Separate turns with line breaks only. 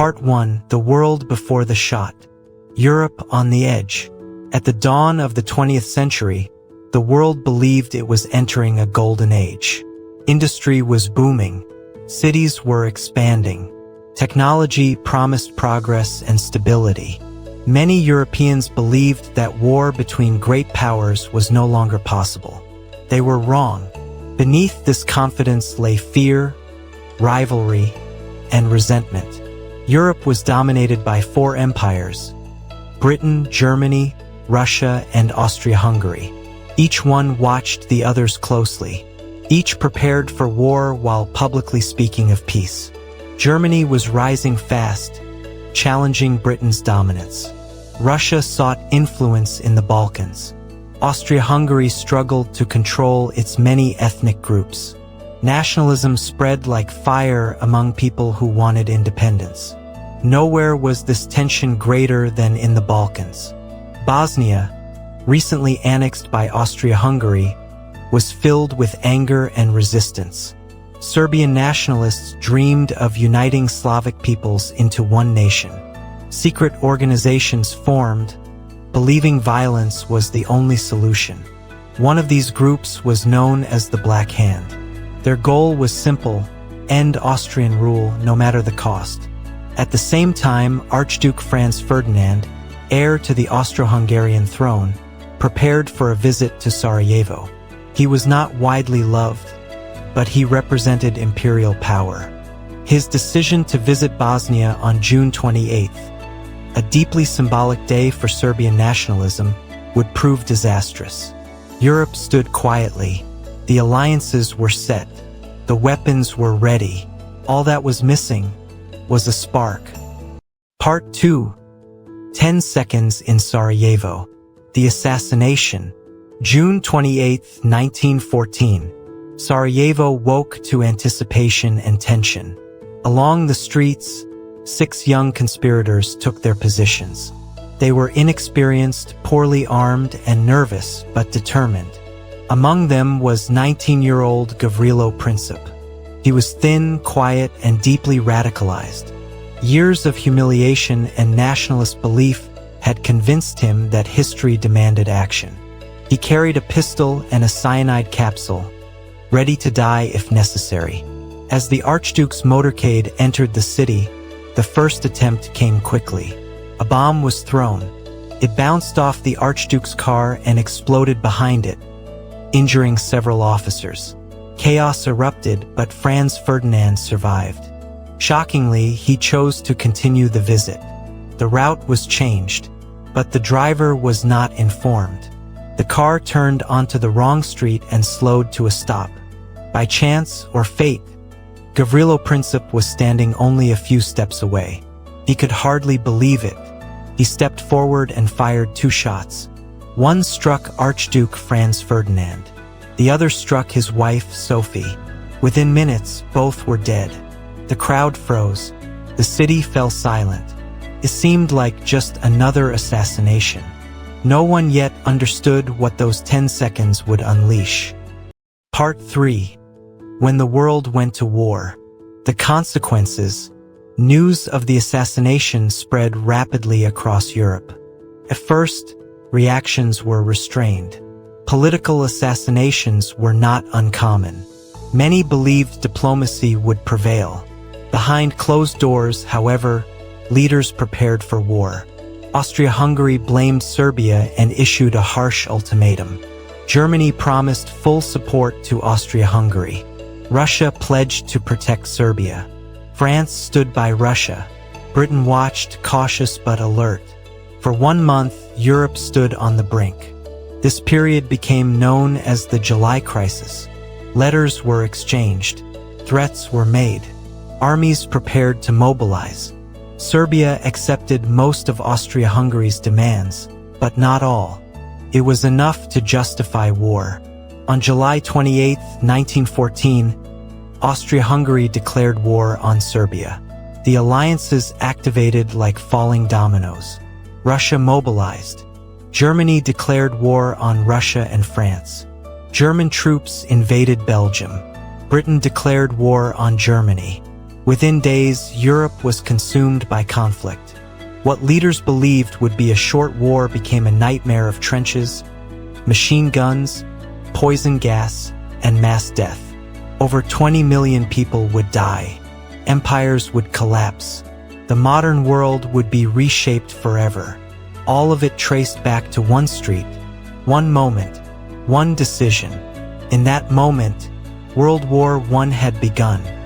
Part 1: The World Before the Shot. Europe on the edge. At the dawn of the 20th century, the world believed it was entering a golden age. Industry was booming. Cities were expanding. Technology promised progress and stability. Many Europeans believed that war between great powers was no longer possible. They were wrong. Beneath this confidence lay fear, rivalry, and resentment. Europe was dominated by four empires: Britain, Germany, Russia, and Austria-Hungary. Each one watched the others closely. Each prepared for war while publicly speaking of peace. Germany was rising fast, challenging Britain's dominance. Russia sought influence in the Balkans. Austria-Hungary struggled to control its many ethnic groups. Nationalism spread like fire among people who wanted independence. Nowhere was this tension greater than in the Balkans. Bosnia, recently annexed by Austria-Hungary, was filled with anger and resistance. Serbian nationalists dreamed of uniting Slavic peoples into one nation. Secret organizations formed, believing violence was the only solution. One of these groups was known as the Black Hand. Their goal was simple: end Austrian rule no matter the cost. At the same time, Archduke Franz Ferdinand, heir to the Austro-Hungarian throne, prepared for a visit to Sarajevo. He was not widely loved, but he represented imperial power. His decision to visit Bosnia on June 28th, a deeply symbolic day for Serbian nationalism, would prove disastrous. Europe stood quietly. The alliances were set. The weapons were ready. All that was missing was a spark. Part 2: 10 Seconds in Sarajevo. The Assassination. June 28, 1914. Sarajevo woke to anticipation and tension. Along the streets, 6 young conspirators took their positions. They were inexperienced, poorly armed, and nervous, but determined. Among them was 19-year-old Gavrilo Princip. He was thin, quiet, and deeply radicalized. Years of humiliation and nationalist belief had convinced him that history demanded action. He carried a pistol and a cyanide capsule, ready to die if necessary. As the Archduke's motorcade entered the city, the first attempt came quickly. A bomb was thrown. It bounced off the Archduke's car and exploded behind it, injuring several officers. Chaos erupted, but Franz Ferdinand survived. Shockingly, he chose to continue the visit. The route was changed, but the driver was not informed. The car turned onto the wrong street and slowed to a stop. By chance or fate, Gavrilo Princip was standing only a few steps away. He could hardly believe it. He stepped forward and fired 2 shots. One struck Archduke Franz Ferdinand. The other struck his wife, Sophie. Within minutes, both were dead. The crowd froze. The city fell silent. It seemed like just another assassination. No one yet understood what those 10 seconds would unleash. Part 3: When the world went to war. The consequences. News of the assassination spread rapidly across Europe. At first, reactions were restrained. Political assassinations were not uncommon. Many believed diplomacy would prevail. Behind closed doors, however, leaders prepared for war. Austria-Hungary blamed Serbia and issued a harsh ultimatum. Germany promised full support to Austria-Hungary. Russia pledged to protect Serbia. France stood by Russia. Britain watched, cautious but alert. For 1 month, Europe stood on the brink. This period became known as the July Crisis. Letters were exchanged. Threats were made. Armies prepared to mobilize. Serbia accepted most of Austria-Hungary's demands, but not all. It was enough to justify war. On July 28, 1914, Austria-Hungary declared war on Serbia. The alliances activated like falling dominoes. Russia mobilized. Germany declared war on Russia and France. German troops invaded Belgium. Britain declared war on Germany. Within days, Europe was consumed by conflict. What leaders believed would be a short war became a nightmare of trenches, machine guns, poison gas, and mass death. Over 20 million people would die. Empires would collapse. The modern world would be reshaped forever. All of it traced back to one street, one moment, one decision. In that moment, World War I had begun.